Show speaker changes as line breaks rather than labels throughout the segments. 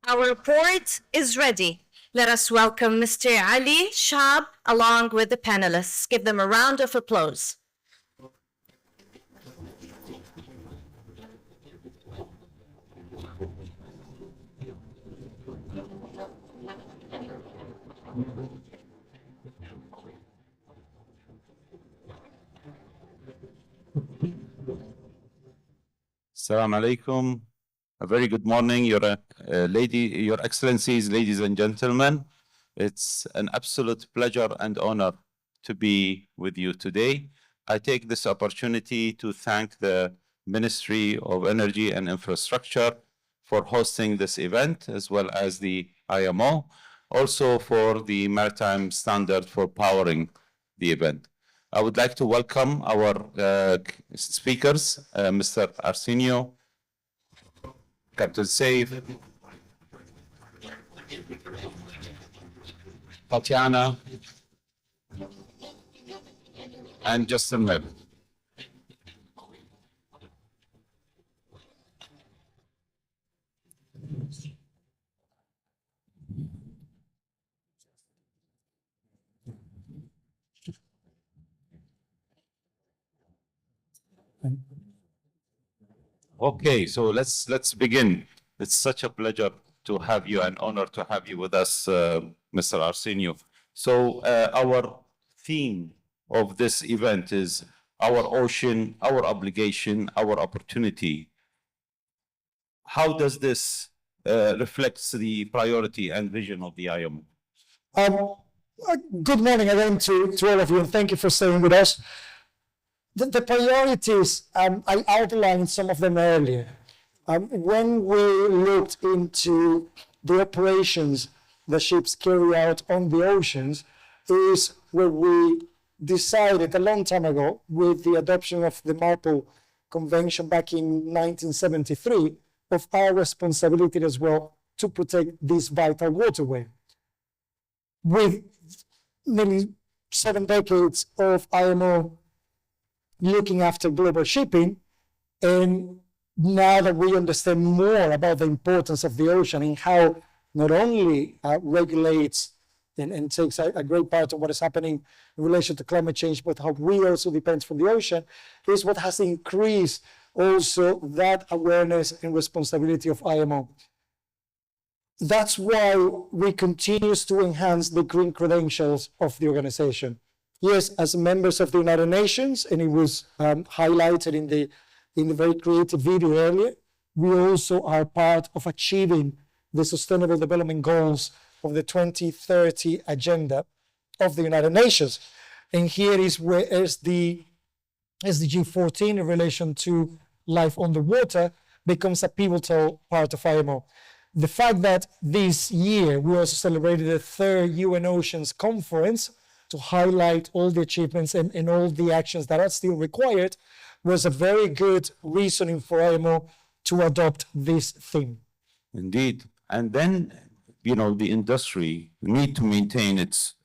Our report is ready. Let us welcome Mr. Ali Shab along with the panelists. Give them a round of applause.
Assalamu alaikum. A very good morning, Your Excellencies, ladies and gentlemen. It's an absolute pleasure and honor to be with you today. I take this opportunity to thank the Ministry of Energy and Infrastructure for hosting this event, as well as the IMO, also for the maritime standard for powering the event. I would like to welcome our speakers, Mr. Arsenio, Captain Saif, Tatiana, and Justin Webb. Okay, so let's begin. It's such a pleasure to have you, an honor to have you with us, Mr. Arsenio. So our theme of this event is our ocean, our obligation, our opportunity. How does this reflect the priority and vision of the IMO?
Good morning again to all of you, and thank you for staying with us. The priorities, I outlined some of them earlier. When we looked into the operations the ships carry out on the oceans, is where we decided a long time ago, with the adoption of the Marple Convention back in 1973, of our responsibility as well to protect this vital waterway. With nearly 7 decades of IMO looking after global shipping, and now that we understand more about the importance of the ocean and how not only regulates and takes a great part of what is happening in relation to climate change, but how we also depend from the ocean, is what has increased also that awareness and responsibility of IMO. That's why we continue to enhance the green credentials of the organization. Yes, as members of the United Nations, and it was highlighted in the very creative video earlier, we also are part of achieving the Sustainable Development Goals of the 2030 Agenda of the United Nations. And here is where the SDG 14 in relation to life on the water becomes a pivotal part of IMO. The fact that this year we also celebrated the 3rd UN Oceans Conference to highlight all the achievements and all the actions that are still required was a very good reasoning for IMO to adopt this theme.
Indeed. And then, the industry need to maintain its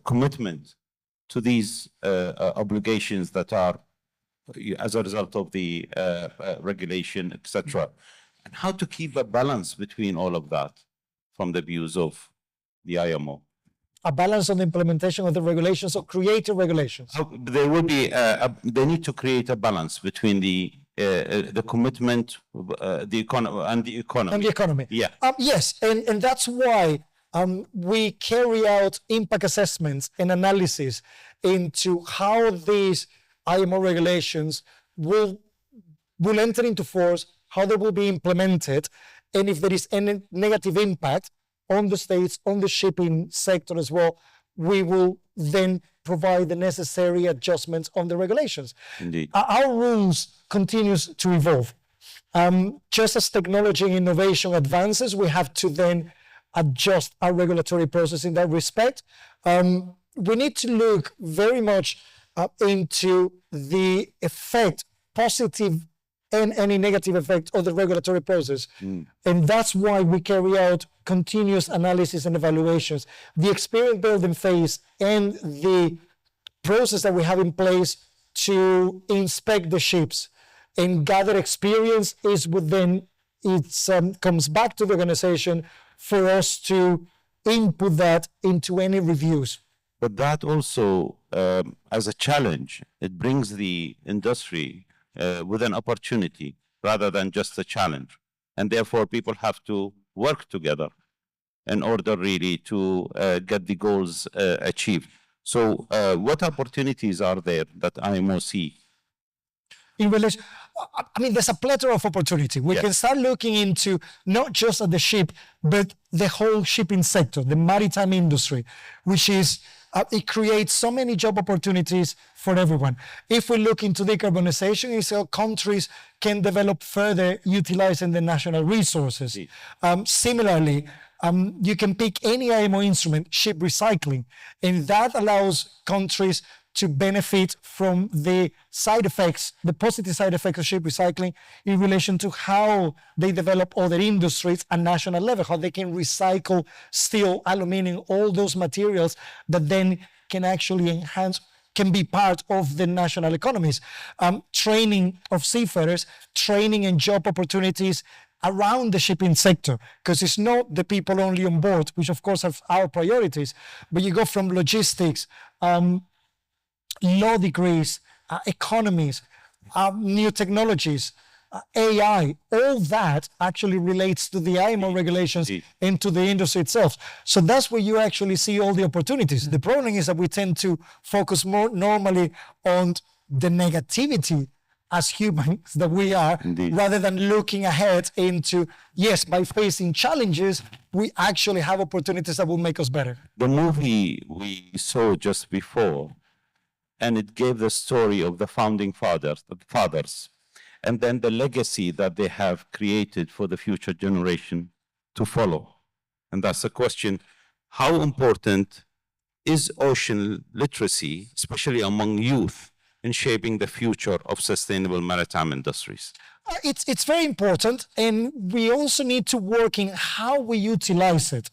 commitment to these obligations that are as a result of the regulation, etc. And how to keep a balance between all of that from the views of the IMO.
A balance on the implementation of the regulations or creative regulations.
There will be, they need to create a balance between the commitment, the economy and the economy.
And the economy.
Yeah.
Yes, and that's why we carry out impact assessments and analysis into how these IMO regulations will enter into force, how they will be implemented, and if there is any negative impact on the states, on the shipping sector as well, we will then provide the necessary adjustments on the regulations.
Indeed.
Our rules continues to evolve. Just as technology and innovation advances, we have to then adjust our regulatory process in that respect. We need to look very much into the effect, positive and any negative effect of the regulatory process. And that's why we carry out continuous analysis and evaluations. The experience building phase and the process that we have in place to inspect the ships and gather experience is within it comes back to the organization for us to input that into any reviews.
But that also, as a challenge, it brings the industry with an opportunity rather than just a challenge. And therefore, people have to work together in order really to get the goals achieved. So what opportunities are there that IMO see?
In relation, I mean, there's a plethora of opportunity. We can start looking into not just at the ship, but the whole shipping sector, the maritime industry, which is, it creates so many job opportunities for everyone. If we look into decarbonization, it's how countries can develop further utilizing the national resources. Similarly, you can pick any IMO instrument, ship recycling, and that allows countries to benefit from the side effects, the positive side effects of ship recycling in relation to how they develop other industries at national level, how they can recycle steel, aluminum, all those materials that then can actually enhance, can be part of the national economies. Training of seafarers, training and job opportunities around the shipping sector, because it's not the people only on board, which of course have our priorities, but you go from logistics, law degrees, economies, new technologies, AI, all that actually relates to the IMO regulations and to the industry itself. So that's where you actually see all the opportunities. The problem is that we tend to focus more normally on the negativity as humans that we are, rather than looking ahead into, yes, by facing challenges, we actually have opportunities that will make us better.
The movie we saw just before, and it gave the story of the founding fathers, and then the legacy that they have created for the future generation to follow. And that's the question, how important is ocean literacy, especially among youth, in shaping the future of sustainable maritime industries?
It's very important, and we also need to work in how we utilize it.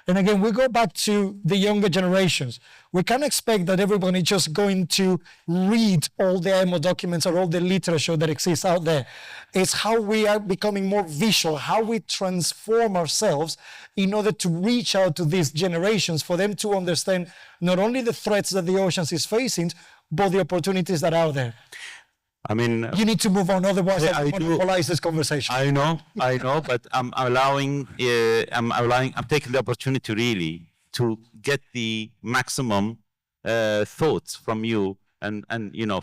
And again, we go back to the younger generations. We can't expect that everyone is just going to read all the IMO documents or all the literature that exists out there. It's how we are becoming more visual, how we transform ourselves in order to reach out to these generations, for them to understand not only the threats that the oceans is facing, but the opportunities that are out there.
I mean,
you need to move on, otherwise I monopolize this conversation.
I know, but I'm taking the opportunity really to get the maximum thoughts from you and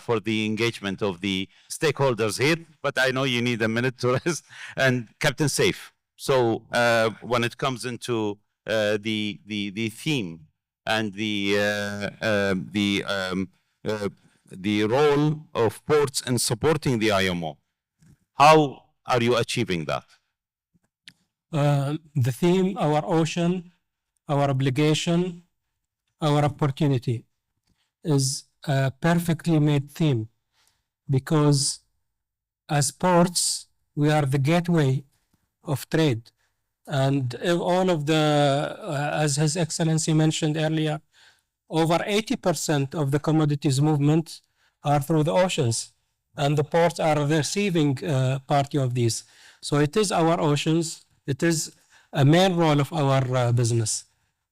for the engagement of the stakeholders here. But I know you need a minute to rest. And Captain Saif. So when it comes into the theme and the role of ports in supporting the IMO, how are you achieving that?
The theme, our ocean, our obligation, our opportunity, is a perfectly made theme, because as ports, we are the gateway of trade. And all of the, as His Excellency mentioned earlier, over 80% of the commodities movement are through the oceans, and the ports are the receiving party of these. So it is our oceans, it is a main role of our business.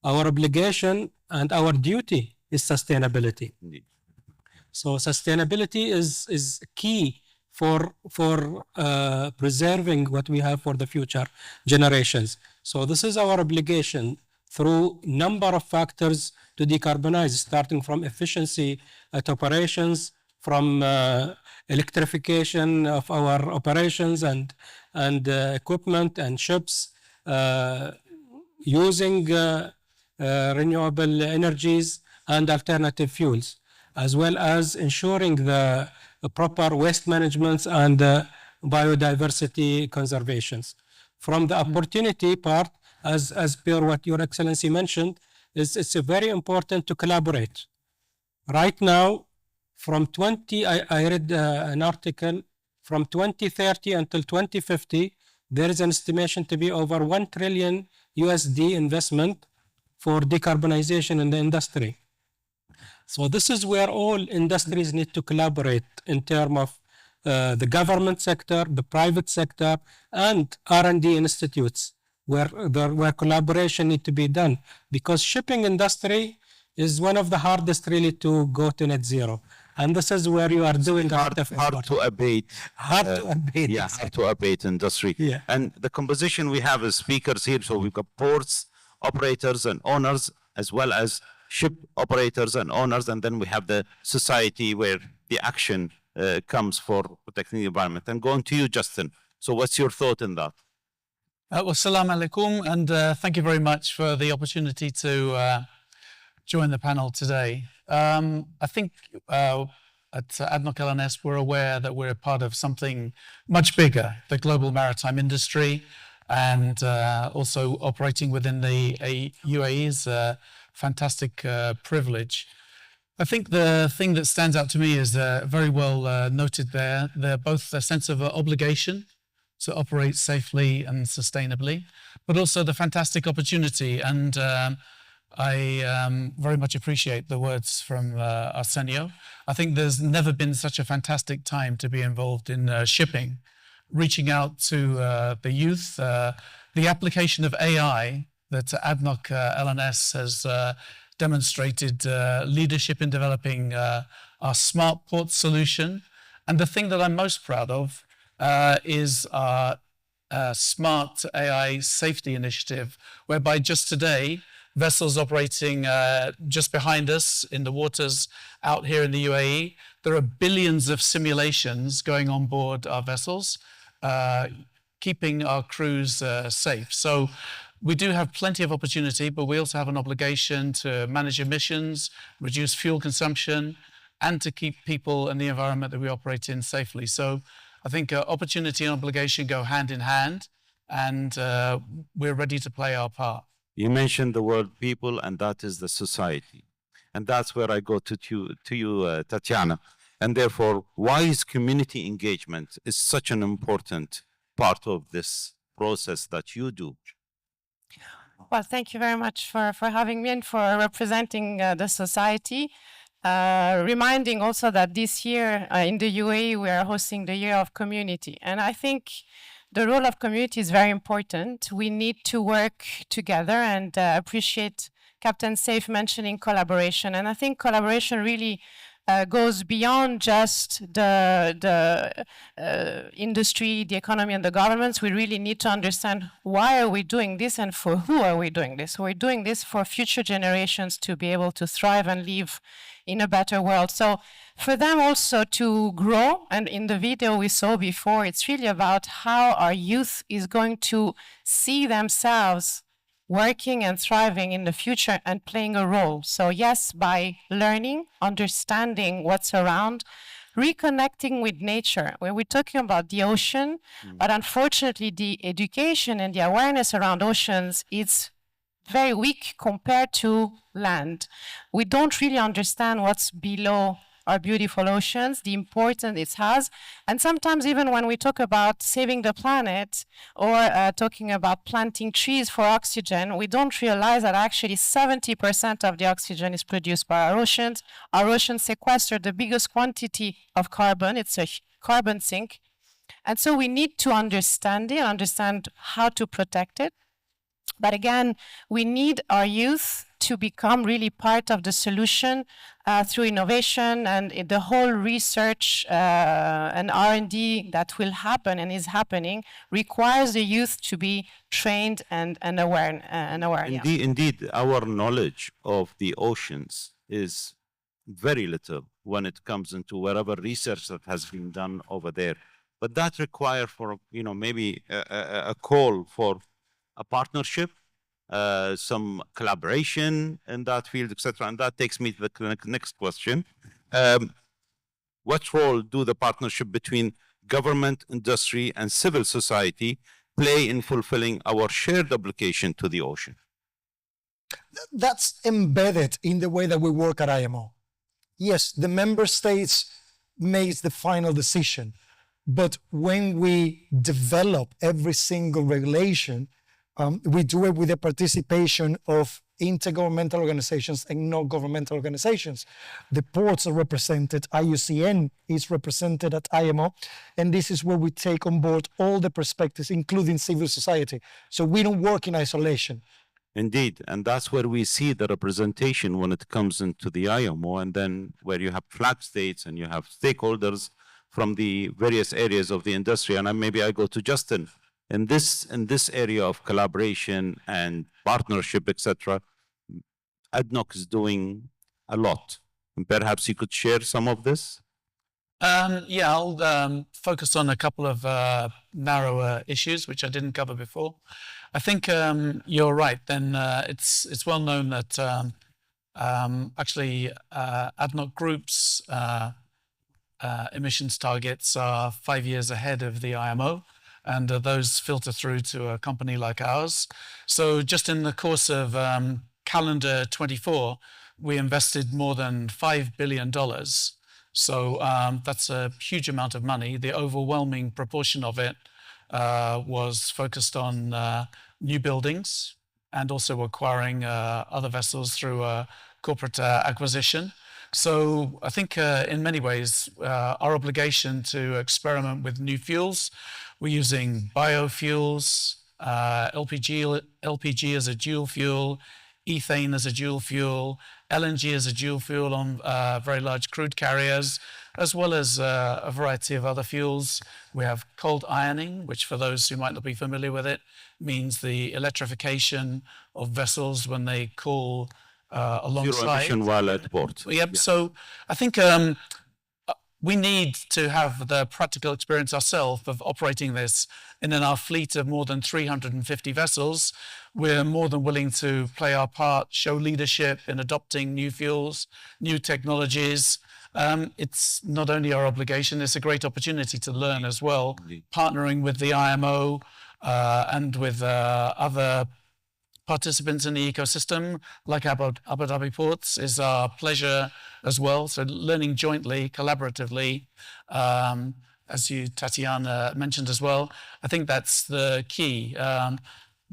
Our obligation and our duty is sustainability.
Indeed.
So sustainability is key for preserving what we have for the future generations. So this is our obligation through number of factors to decarbonize, starting from efficiency at operations, from electrification of our operations and equipment and ships, using renewable energies and alternative fuels, as well as ensuring the proper waste management and biodiversity conservations. From the opportunity part, as per what Your Excellency mentioned, it's very important to collaborate. Right now, from I read an article, from 2030 until 2050, there is an estimation to be over $1 trillion USD investment for decarbonization in the industry. So this is where all industries need to collaborate in terms of the government sector, the private sector, and R&D institutes where collaboration need to be done, because shipping industry is one of the hardest really to go to net zero. And this is where you are doing
hard to abate.
Hard to abate.
Yeah, hard to abate industry.
Yeah.
And the composition we have is speakers here. So we've got ports, operators and owners, as well as ship operators and owners. And then we have the society where the action comes for protecting the environment. And going to you, Justin. So what's your thought in that?
Well, salam alaikum, and thank you very much for the opportunity to join the panel today. I think at ADNOC LNS we're aware that we're part of something much bigger, the global maritime industry, and also operating within the UAE is a fantastic privilege. I think the thing that stands out to me is very well noted there, both a sense of obligation to operate safely and sustainably, but also the fantastic opportunity. And I very much appreciate the words from Arsenio. I think there's never been such a fantastic time to be involved in shipping, reaching out to the youth, the application of AI that ADNOC LNS has demonstrated leadership in developing our smart port solution. And the thing that I'm most proud of is our smart AI safety initiative, whereby just today, vessels operating just behind us in the waters out here in the UAE, there are billions of simulations going on board our vessels, keeping our crews safe. So we do have plenty of opportunity, but we also have an obligation to manage emissions, reduce fuel consumption, and to keep people and the environment that we operate in safely. So I think opportunity and obligation go hand in hand, and we're ready to play our part.
You mentioned the word people, and that is the society. And that's where I go to you, Tatiana. And therefore, why is community engagement is such an important part of this process that you do?
Well, thank you very much for having me and for representing the society. Reminding also that this year in the UAE, we are hosting the Year of Community. And I think the role of community is very important. We need to work together, and appreciate Captain Saif mentioning collaboration. And I think collaboration really goes beyond just the industry, the economy, and the governments. We really need to understand why are we doing this and for who are we doing this. We're doing this for future generations to be able to thrive and live in a better world. So for them also to grow, and in the video we saw before, it's really about how our youth is going to see themselves working and thriving in the future and playing a role. So yes, by learning, understanding what's around, reconnecting with nature. When we're talking about the ocean, but unfortunately the education and the awareness around oceans is very weak compared to land. We don't really understand what's below our beautiful oceans, the importance it has. And sometimes even when we talk about saving the planet or talking about planting trees for oxygen, we don't realize that actually 70% of the oxygen is produced by our oceans. Our oceans sequester the biggest quantity of carbon. It's a carbon sink. And so we need to understand it, understand how to protect it. But again, we need our youth to become really part of the solution through innovation, and the whole research and R&D that will happen and is happening requires the youth to be trained and aware.
Indeed, our knowledge of the oceans is very little when it comes into whatever research that has been done over there. But that requires for maybe a call for a partnership, some collaboration in that field, etc. And that takes me to the next question. What role do the partnership between government, industry, and civil society play in fulfilling our shared obligation to the ocean?
That's embedded in the way that we work at IMO. Yes, the member states make the final decision, but when we develop every single regulation, We do it with the participation of intergovernmental organizations and non-governmental organizations. The ports are represented, IUCN is represented at IMO, and this is where we take on board all the perspectives, including civil society. So we don't work in isolation.
Indeed, and that's where we see the representation when it comes into the IMO, and then where you have flag states and you have stakeholders from the various areas of the industry. And maybe I go to Justin. In this area of collaboration and partnership, etc., ADNOC is doing a lot. And perhaps you could share some of this?
Yeah, I'll focus on a couple of narrower issues which I didn't cover before. I think you're right. Then it's well known that actually ADNOC Group's emissions targets are 5 years ahead of the IMO, and those filter through to a company like ours. So just in the course of calendar 24, we invested more than $5 billion. So that's a huge amount of money. The overwhelming proportion of it was focused on new buildings and also acquiring other vessels through a corporate acquisition. So I think in many ways, our obligation to experiment with new fuels, we're using biofuels, LPG as a dual fuel, ethane as a dual fuel, LNG as a dual fuel on very large crude carriers, as well as a variety of other fuels. We have cold ironing, which for those who might not be familiar with it, means the electrification of vessels when they call alongside.
Zero emission while at port.
Yep.
Yeah.
So I think we need to have the practical experience ourselves of operating this. And in our fleet of more than 350 vessels, we're more than willing to play our part, show leadership in adopting new fuels, new technologies. It's not only our obligation, it's a great opportunity to learn as well, partnering with the IMO and with other participants in the ecosystem, like Abu Dhabi Ports, is our pleasure as well. So learning jointly, collaboratively, as you, Tatiana, mentioned as well, I think that's the key.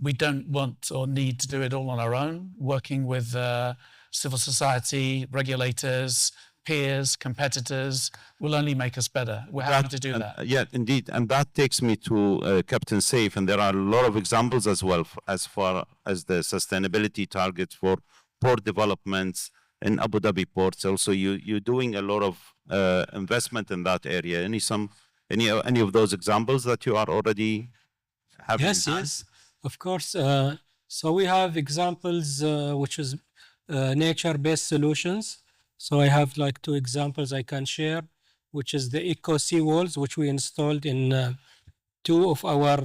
We don't want or need to do it all on our own. Working with civil society, regulators, peers, competitors will only make us better. We're happy to do that.
Yeah, indeed. And that takes me to Captain Safe. And there are a lot of examples as well as far as the sustainability targets for port developments in Abu Dhabi ports. Also, you're doing a lot of investment in that area. Any of those examples that you are already having?
Yes, of course. So we have examples which is nature-based solutions. So I have like 2 examples I can share, which is the eco seawalls, which we installed in 2 of our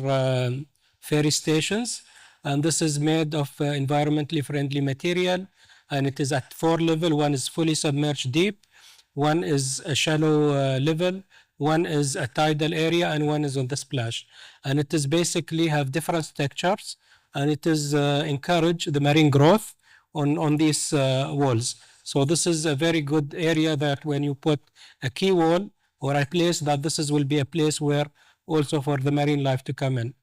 ferry stations. And this is made of environmentally friendly material, and it is at 4 levels. One is fully submerged deep, one is a shallow level, one is a tidal area, and one is on the splash. And it is basically have different textures, and it is encourage the marine growth on these walls. So this is a very good area that when you put a key wall or a place that will be a place where also for the marine life to come in.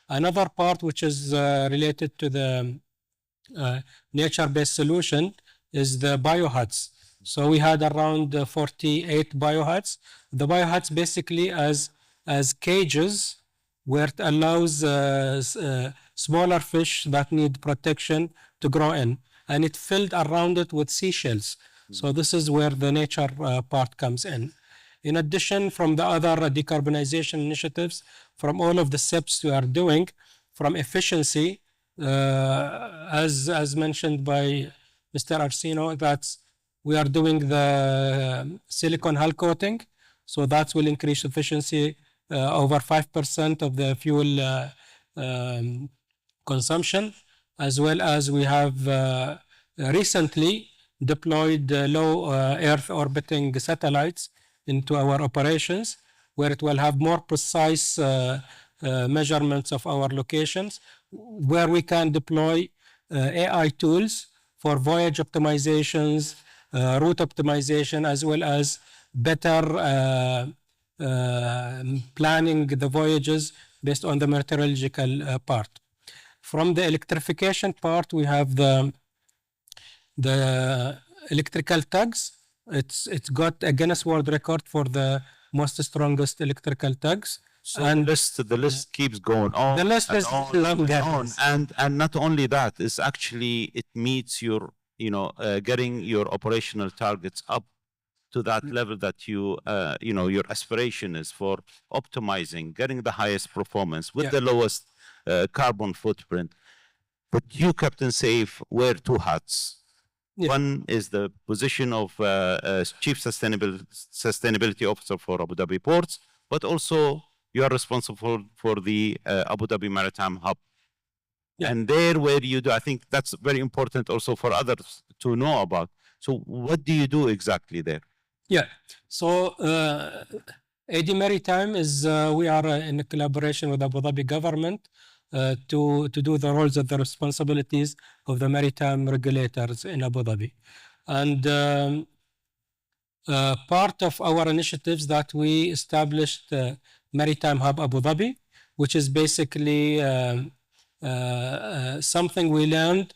Another part which is related to the nature-based solution is the biohuts. So we had around 48 biohuts. The biohuts basically as cages where it allows smaller fish that need protection to grow in. And it filled around it with seashells. So this is where the nature part comes in. In addition, from the other decarbonization initiatives, from all of the steps we are doing, from efficiency, as mentioned by Mr. Arsino, that's we are doing the silicone hull coating. So that will increase efficiency over 5% of the fuel consumption, as well as we have recently deployed low Earth orbiting satellites into our operations, where it will have more precise measurements of our locations, where we can deploy AI tools for voyage optimizations, route optimization, as well as better planning the voyages based on the meteorological part. From the electrification part, we have the electrical tugs. It's got a Guinness World Record for the most strongest electrical tugs.
So
And
the list keeps going on.
the list
and
is
on
long,
and
yes.
on. And not only that, it's actually it meets your getting your operational targets up to that level that your aspiration is for optimizing, getting the highest performance with
Yeah.
the lowest carbon footprint. But you, Captain Safe, wear two hats.
Yeah.
One is the position of Chief Sustainability Officer for Abu Dhabi Ports, but also you are responsible for the Abu Dhabi Maritime Hub.
Yeah.
And there where you do, I think that's very important also for others to know about. So what do you do exactly there?
Yeah. So AD Maritime is we are in collaboration with Abu Dhabi government to do the roles and the responsibilities of the maritime regulators in Abu Dhabi. And part of our initiatives that we established Maritime Hub Abu Dhabi, which is basically something we learned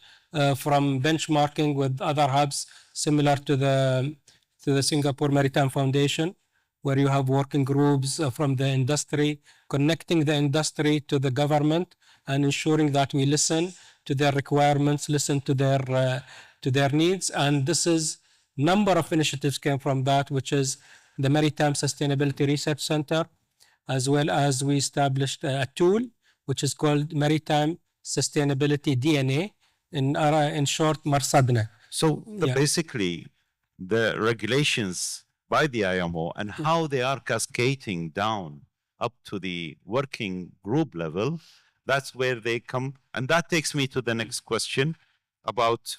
from benchmarking with other hubs similar to the Singapore Maritime Foundation, where you have working groups from the industry, connecting the industry to the government and ensuring that we listen to their requirements, listen to their needs. And this is number of initiatives came from that, which is the Maritime Sustainability Research Center, as well as we established a tool which is called Maritime Sustainability DNA, in short, MARSADNA.
So
Yeah.
basically, the regulations by the IMO and how they are cascading down up to the working group level, that's where they come. And that takes me to the next question about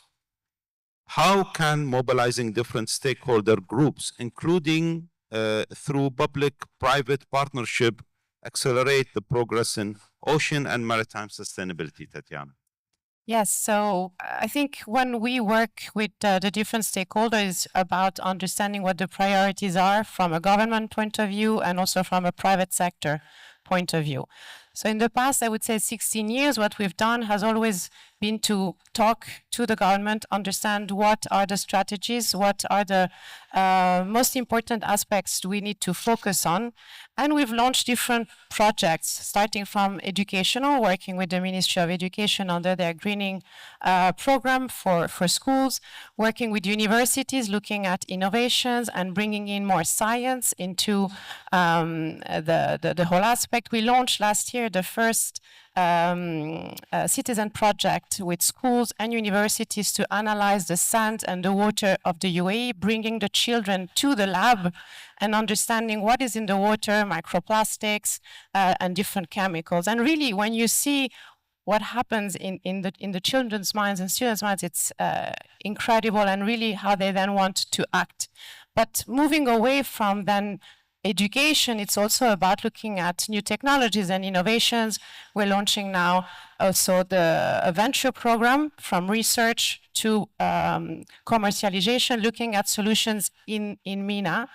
how can mobilizing different stakeholder groups, including through public-private partnership, accelerate the progress in ocean and maritime sustainability, Tatiana?
Yes, so I think when we work with the different stakeholders about understanding what the priorities are from a government point of view and also from a private sector point of view. So in the past, I would say 16 years, what we've done has always been to talk to the government, understand what are the strategies, what are the most important aspects we need to focus on. And we've launched different projects, starting from educational, working with the Ministry of Education under their greening program for schools, working with universities, looking at innovations and bringing in more science into the whole aspect. We launched last year the first citizen project with schools and universities to analyze the sand and the water of the UAE, bringing the children to the lab and understanding what is in the water, microplastics, and different chemicals. And really, when you see what happens in the children's minds and students' minds, it's incredible, and really how they then want to act. But moving away from then education, it's also about looking at new technologies and innovations. We're launching now also a venture program from research to commercialization, looking at solutions in MENA.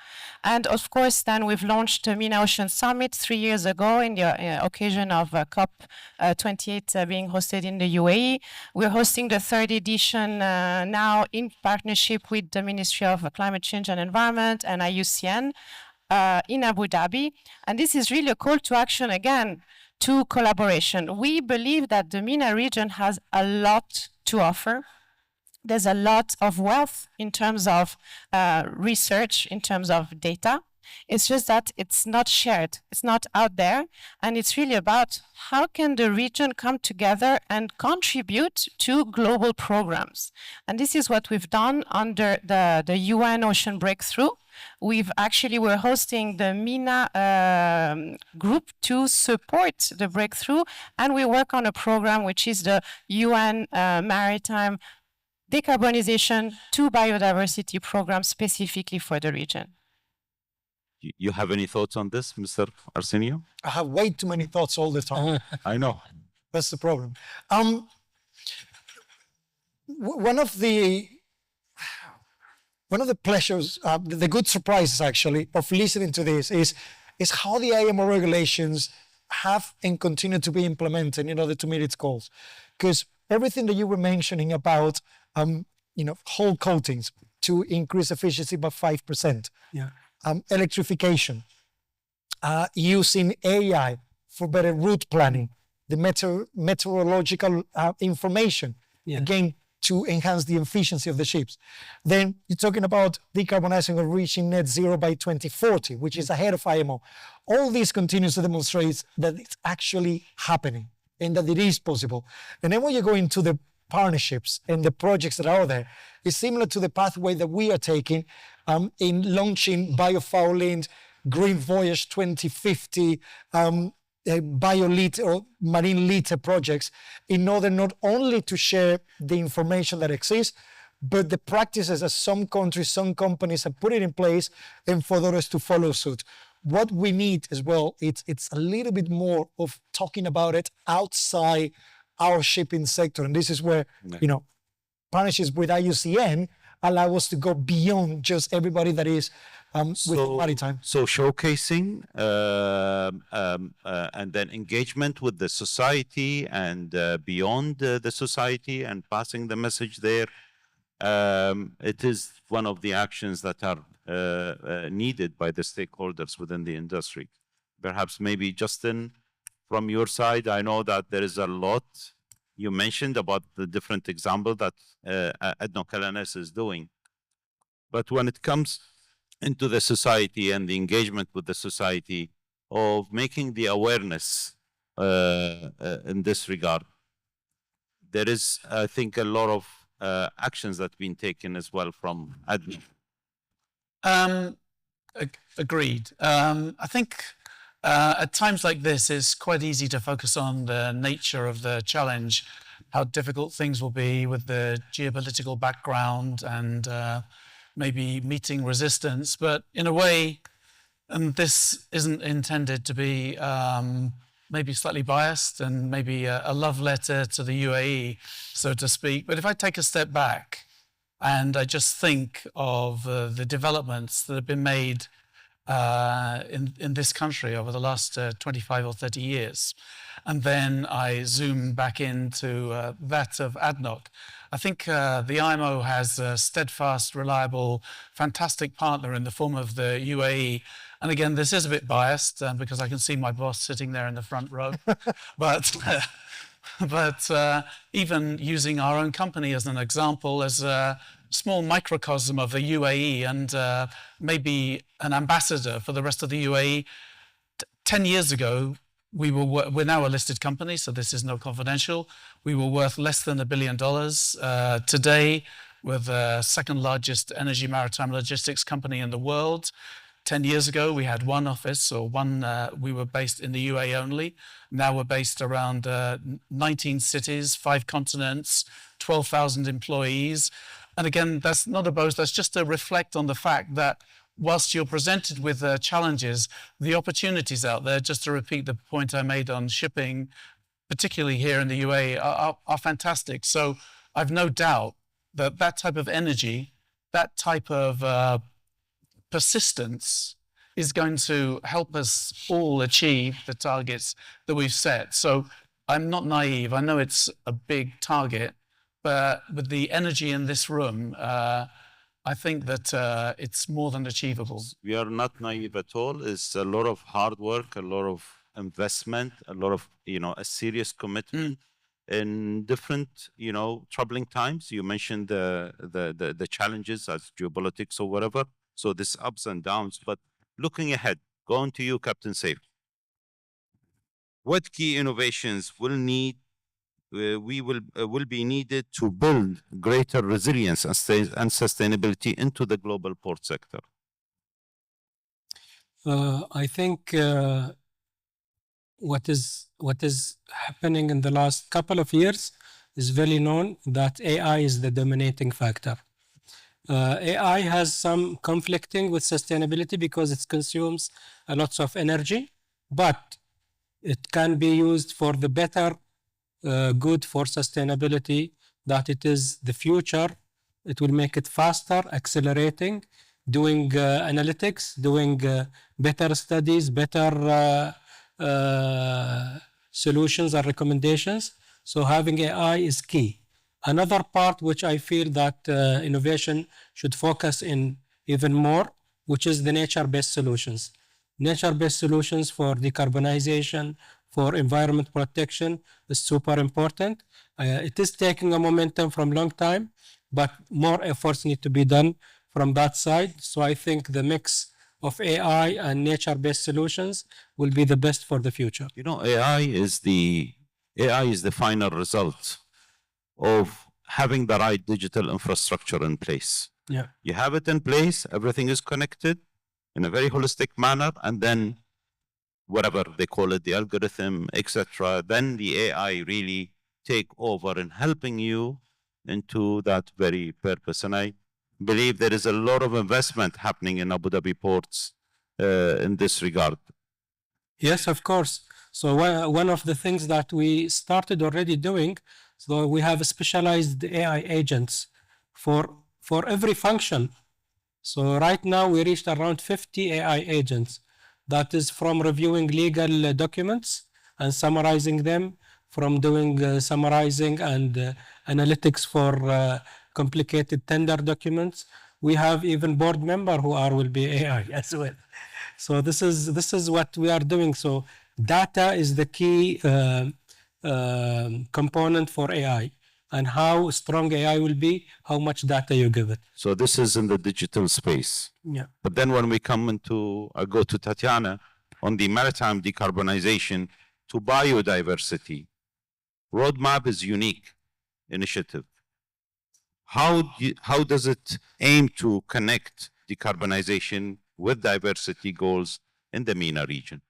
And of course, then we've launched the MENA Ocean Summit 3 years ago in the occasion of COP28 being hosted in the UAE. We're hosting the third edition now in partnership with the Ministry of Climate Change and Environment and IUCN. In Abu Dhabi. And this is really a call to action, again, to collaboration. We believe that the MENA region has a lot to offer. There's a lot of wealth in terms of research, in terms of data. It's just that it's not shared, it's not out there, and it's really about how can the region come together and contribute to global programs. And this is what we've done under the UN Ocean Breakthrough. We're hosting the MENA group to support the breakthrough, and we work on a program which is the UN Maritime Decarbonization to Biodiversity program specifically for the region.
You have any thoughts on this, Mr. Arsenio?
I have way too many thoughts all the time.
I know.
That's the problem. One of the pleasures, the good surprises actually, of listening to this is how the IMO regulations have and continue to be implemented in order to meet its goals. Because everything that you were mentioning about, whole coatings to increase efficiency by 5%, electrification, using AI for better route planning, the meteorological information, again, to enhance the efficiency of the ships. Then you're talking about decarbonizing or reaching net zero by 2040, which is ahead of IMO. All this continues to demonstrate that it's actually happening and that it is possible. And then when you go into the partnerships and the projects that are there, it's similar to the pathway that we are taking in launching biofouling, Green Voyage 2050, biolitter or marine litter projects, in order not only to share the information that exists, but the practices that some countries, some companies have put it in place, and for others to follow suit. What we need as well, it's a little bit more of talking about it outside our shipping sector, and this is where partnerships with IUCN allow us to go beyond just everybody that is with maritime.
So showcasing and then engagement with the society and beyond the society and passing the message there. It is one of the actions that are needed by the stakeholders within the industry. Perhaps maybe Justin, from your side, I know that there is a lot you mentioned about the different example that ADNOC LNS is doing. But when it comes into the society and the engagement with the society of making the awareness in this regard, there is, I think, a lot of actions that have been taken as well from ADNOC.
Agreed. I think at times like this, it's quite easy to focus on the nature of the challenge, how difficult things will be with the geopolitical background and maybe meeting resistance. But in a way, and this isn't intended to be maybe slightly biased and maybe a love letter to the UAE, so to speak. But if I take a step back and I just think of the developments that have been made in this country over the last 25 or 30 years, and then I zoom back into that of ADNOC, I think the IMO has a steadfast, reliable, fantastic partner in the form of the UAE. And again, this is a bit biased because I can see my boss sitting there in the front row. but even using our own company as an example, as a small microcosm of the UAE and maybe an ambassador for the rest of the UAE, 10 years ago, we're now a listed company, so this is no confidential. We were worth less than $1 billion. Today, we're the second largest energy maritime logistics company in the world. 10 years ago, we had one office, or we were based in the UAE only. Now we're based around 19 cities, 5 continents, 12,000 employees. And again, that's not a boast, that's just to reflect on the fact that whilst you're presented with challenges, the opportunities out there, just to repeat the point I made on shipping, particularly here in the UAE, are fantastic. So I've no doubt that that type of energy, that type of persistence is going to help us all achieve the targets that we've set. So I'm not naive. I know it's a big target, but with the energy in this room, I think that it's more than achievable.
We are not naive at all. It's a lot of hard work, a lot of investment, a lot of, a serious commitment in different, troubling times. You mentioned the challenges as geopolitics or whatever. So this ups and downs, but looking ahead, going to you, Captain Saif. What key innovations will be needed to build greater resilience and sustainability into the global port sector?
I think what is happening in the last couple of years is very known that AI is the dominating factor. AI has some conflicting with sustainability because it consumes a lot of energy, but it can be used for the better good for sustainability, that it is the future. It will make it faster, accelerating, doing analytics, doing better studies, better solutions and recommendations. So having AI is key. Another part which I feel that innovation should focus in even more, which is the nature-based solutions. Nature-based solutions for decarbonization, for environment protection is super important. It is taking a momentum from long time, but more efforts need to be done from that side. So I think the mix of AI and nature-based solutions will be the best for the future.
You know, AI is the final result of having the right digital infrastructure in place.
Yeah.
You have it in place, everything is connected in a very holistic manner, and then whatever they call it, the algorithm, etc., then the AI really take over in helping you into that very purpose. And I believe there is a lot of investment happening in Abu Dhabi ports in this regard.
Yes, of course. So one of the things that we started already doing, so we have specialized AI agents for every function. So right now we reached around 50 AI agents. That is from reviewing legal documents and summarizing them, from doing summarizing and analytics for complicated tender documents. We have even board member who will be AI as well. So this is what we are doing. So data is the key component for AI, and how strong AI will be, how much data you give it.
So this is in the digital space.
Yeah.
But then when we come into, I go to Tatiana on the maritime decarbonization to biodiversity. Roadmap is unique initiative. How does it aim to connect decarbonization with diversity goals in the MENA region?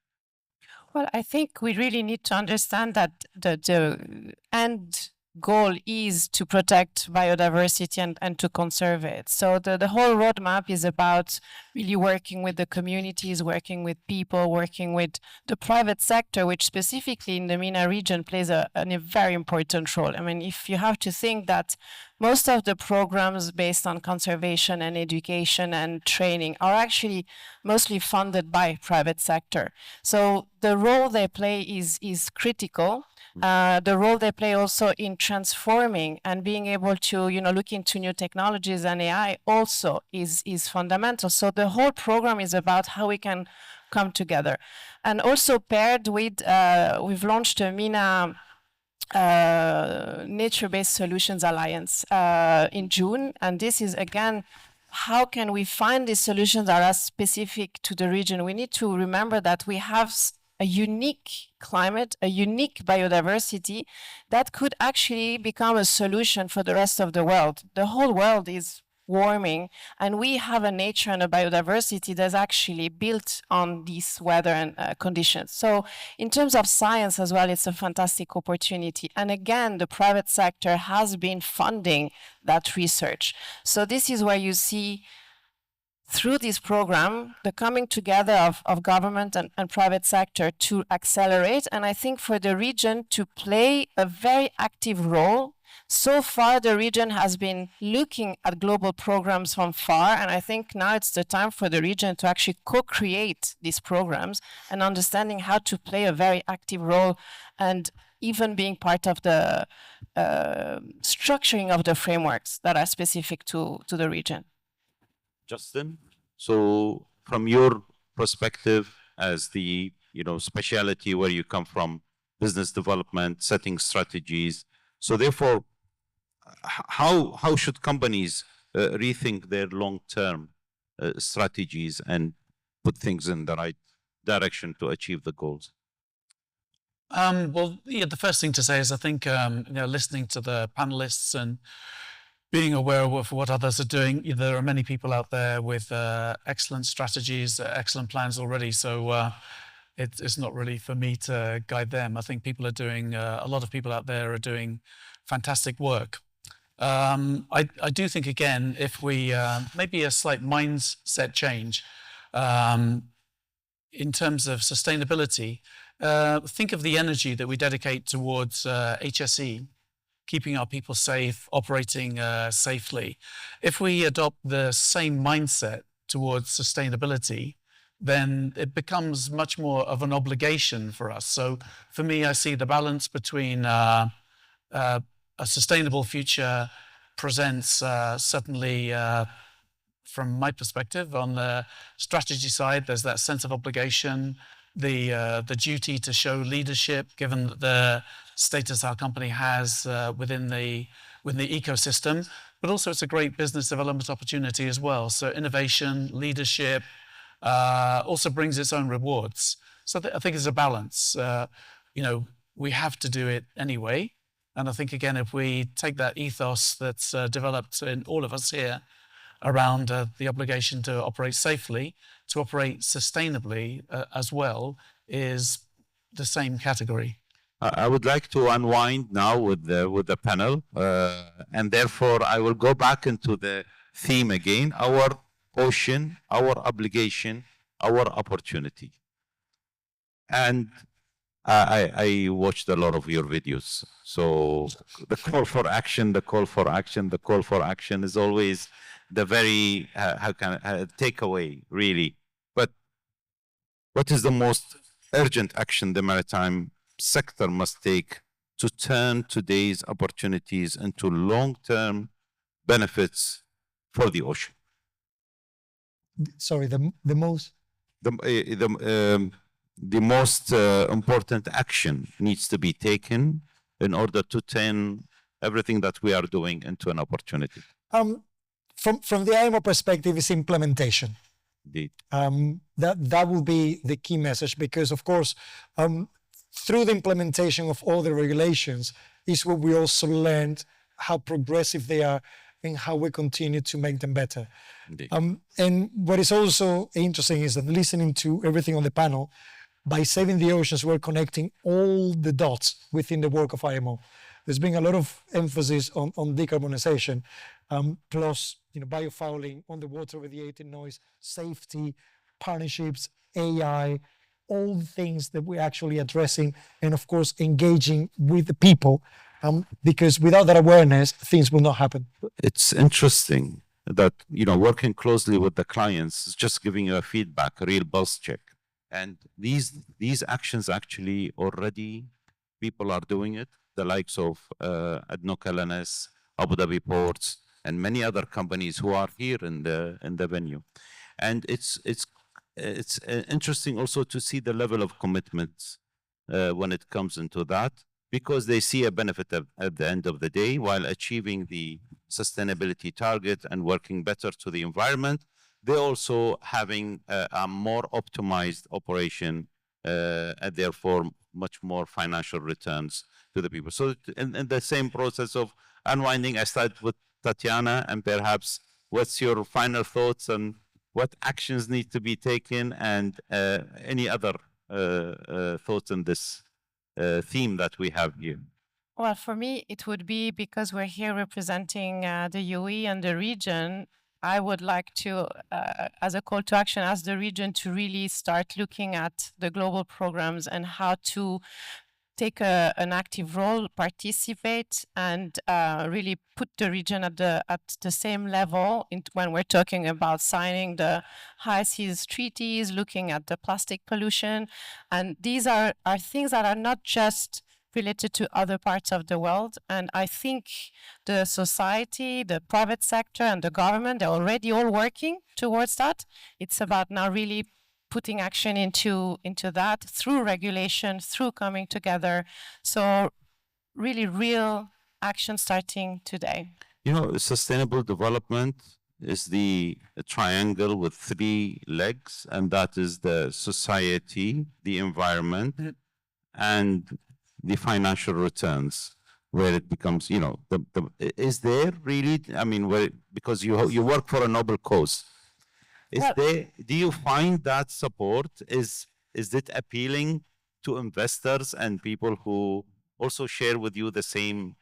Well, I think we really need to understand that the end goal is to protect biodiversity and to conserve it. So the whole roadmap is about really working with the communities, working with people, working with the private sector, which specifically in the MENA region plays a very important role. I mean, if you have to think that most of the programs based on conservation and education and training are actually mostly funded by private sector. So the role they play is critical. The role they play also in transforming and being able to, look into new technologies and AI also is fundamental. So the whole program is about how we can come together. And also paired with, we've launched a MENA Nature-Based Solutions Alliance in June. And this is, again, how can we find these solutions that are specific to the region? We need to remember that we have a unique climate, a unique biodiversity that could actually become a solution for the rest of the world. The whole world is warming, and we have a nature and a biodiversity that's actually built on these weather and conditions. So in terms of science as well, it's a fantastic opportunity. And again, the private sector has been funding that research. So this is where you see through this program, the coming together of government and private sector to accelerate, and I think for the region to play a very active role. So far, the region has been looking at global programs from far, and I think now it's the time for the region to actually co-create these programs and understanding how to play a very active role and even being part of the structuring of the frameworks that are specific to the region.
Justin, so from your perspective as the specialty where you come from, business development, setting strategies, so therefore, how should companies rethink their long-term strategies and put things in the right direction to achieve the goals?
Well, the first thing to say is I think listening to the panelists and being aware of what others are doing, there are many people out there with excellent strategies, excellent plans already. So it's not really for me to guide them. I think people are doing, a lot of people out there are doing fantastic work. I do think, again, if we, maybe a slight mindset change in terms of sustainability, think of the energy that we dedicate towards HSE, keeping our people safe, operating safely. If we adopt the same mindset towards sustainability, then it becomes much more of an obligation for us. So for me, I see the balance between a sustainable future presents certainly from my perspective on the strategy side, there's that sense of obligation, the duty to show leadership, given the status our company has within the ecosystem. But also it's a great business development opportunity as well. So innovation, leadership, also brings its own rewards. So I think it's a balance. We have to do it anyway. And I think, again, if we take that ethos that's developed in all of us here around the obligation to operate safely, to operate sustainably as well, is the same category.
I would like to unwind now with the panel, and therefore I will go back into the theme again: our ocean, our obligation, our opportunity. And I watched a lot of your videos. So the call for action, the call for action, the call for action is always the very takeaway, really. But what is the most urgent action the maritime sector must take to turn today's opportunities into long-term benefits for the ocean?
Sorry, the most.
The most important action needs to be taken in order to turn everything that we are doing into an opportunity.
From the IMO perspective, is implementation.
Indeed.
That will be the key message, because of course, through the implementation of all the regulations is where we also learned how progressive they are and how we continue to make them better.
Indeed.
And what is also interesting is that listening to everything on the panel, by saving the oceans, we're connecting all the dots within the work of IMO. There's been a lot of emphasis on decarbonization, plus biofouling, on the water radiating noise, safety, partnerships, AI, all the things that we're actually addressing, and of course engaging with the people, because without that awareness, things will not happen.
It's interesting that working closely with the clients is just giving you a feedback, a real pulse check. And these actions actually already people are doing it. The likes of ADNOC LNS, Abu Dhabi Ports, and many other companies who are here in the venue. And it's interesting also to see the level of commitment when it comes into that, because they see a benefit at the end of the day while achieving the sustainability target and working better to the environment. They're also having a more optimized operation and therefore much more financial returns to the people. So in the same process of unwinding, I start with Tatiana, and perhaps what's your final thoughts on what actions need to be taken, and any other thoughts on this theme that we have here?
Well, for me, it would be, because we're here representing the UAE and the region, I would like to, as a call to action, ask the region to really start looking at the global programs and how to take an active role, participate, and really put the region at the same level when we're talking about signing the high seas treaties, looking at the plastic pollution. And these are things that are not just related to other parts of the world. And I think the society, the private sector, and the government, they're already all working towards that. It's about now really putting action into that through regulation, through coming together. So really real action starting today.
Sustainable development is the triangle with 3 legs, and that is the society, the environment, and the financial returns, where it becomes, is there really, because you work for a noble cause, do you find that support, is it appealing to investors and people who also share with you the same?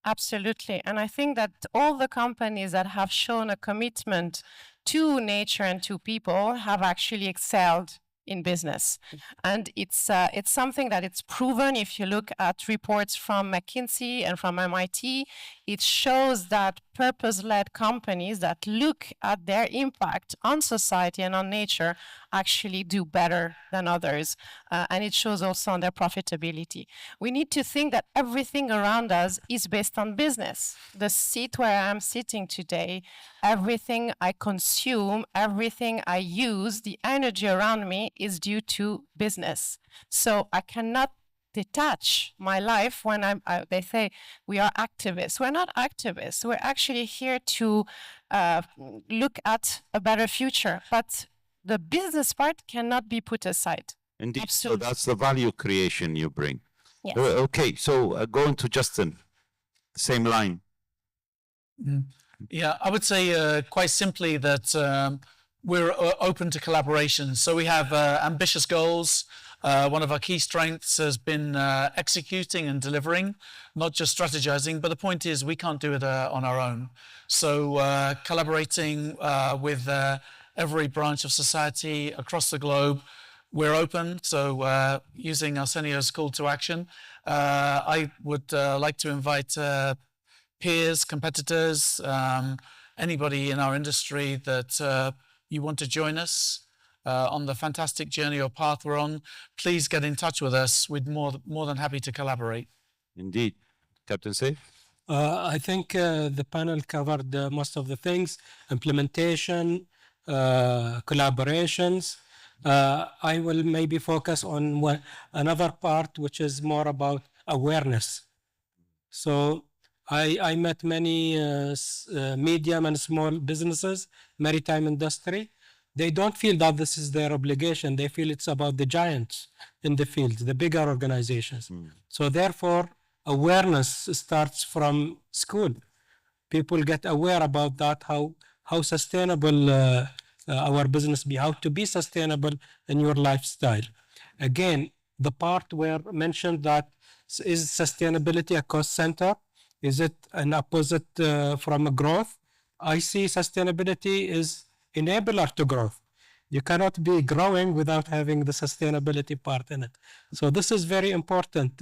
Absolutely. And I think that all the companies that have shown a commitment to nature and to people have actually excelled in business. And it's something that it's proven. If you look at reports from McKinsey and from MIT, It shows that purpose-led companies that look at their impact on society and on nature actually do better than others. And it shows also on their profitability. We need to think that everything around us is based on business. The seat where I'm sitting today, everything I consume, everything I use, the energy around me is due to business. So I cannot detach my life when they say we are activists. We're not activists. We're actually here to look at a better future. But the business part cannot be put aside.
Indeed.
Absolutely.
So that's the value creation you bring.
Yes.
Okay, so going to Justin, same line.
Yeah, I would say quite simply that we're open to collaboration. So we have ambitious goals. One of our key strengths has been executing and delivering, not just strategizing. But the point is, we can't do it on our own. So collaborating with every branch of society across the globe, we're open. So using Arsenio's call to action, I would like to invite peers, competitors, anybody in our industry that you want to join us on the fantastic journey or path we're on, please get in touch with us. We'd more than happy to collaborate.
Indeed. Captain Saif?
I think the panel covered most of the things, implementation, collaborations. I will maybe focus on another part, which is more about awareness. So I met many medium and small businesses, maritime industry. They don't feel that this is their obligation. They feel it's about the giants in the field, the bigger organizations. So therefore, awareness starts from school. People get aware about that, how sustainable our business be, how to be sustainable in your lifestyle. Again, the part where mentioned that is sustainability a cost center? Is it an opposite from a growth? I see sustainability is enabler to growth. You cannot be growing without having the sustainability part in it. So this is very important.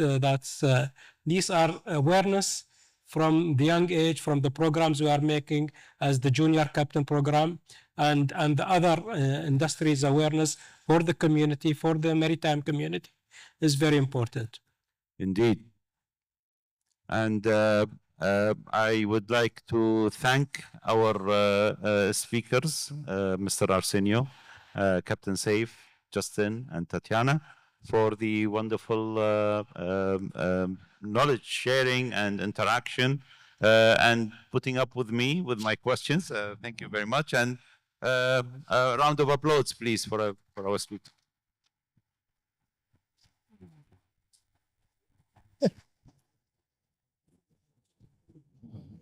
These are awareness from the young age, from the programs we are making as the Junior Captain program and the other industries awareness for the community, for the maritime community is very important.
Indeed. And I would like to thank our speakers, Mr. Arsenio, Captain Saif, Justin, and Tatiana, for the wonderful knowledge sharing and interaction and putting up with me with my questions. Thank you very much. And a round of applause, please, for our speaker.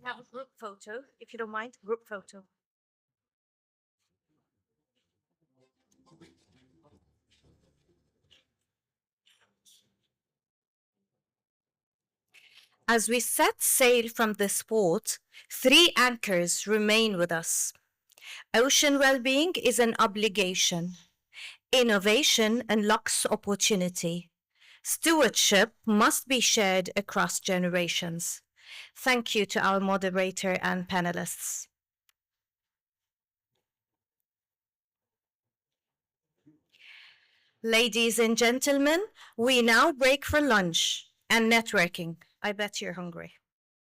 Have a group photo, if you don't mind, group photo. As we set sail from this port, 3 anchors remain with us. Ocean well-being is an obligation. Innovation unlocks opportunity. Stewardship must be shared across generations. Thank you to our moderator and panelists. Ladies and gentlemen, we now break for lunch and networking. I bet you're hungry.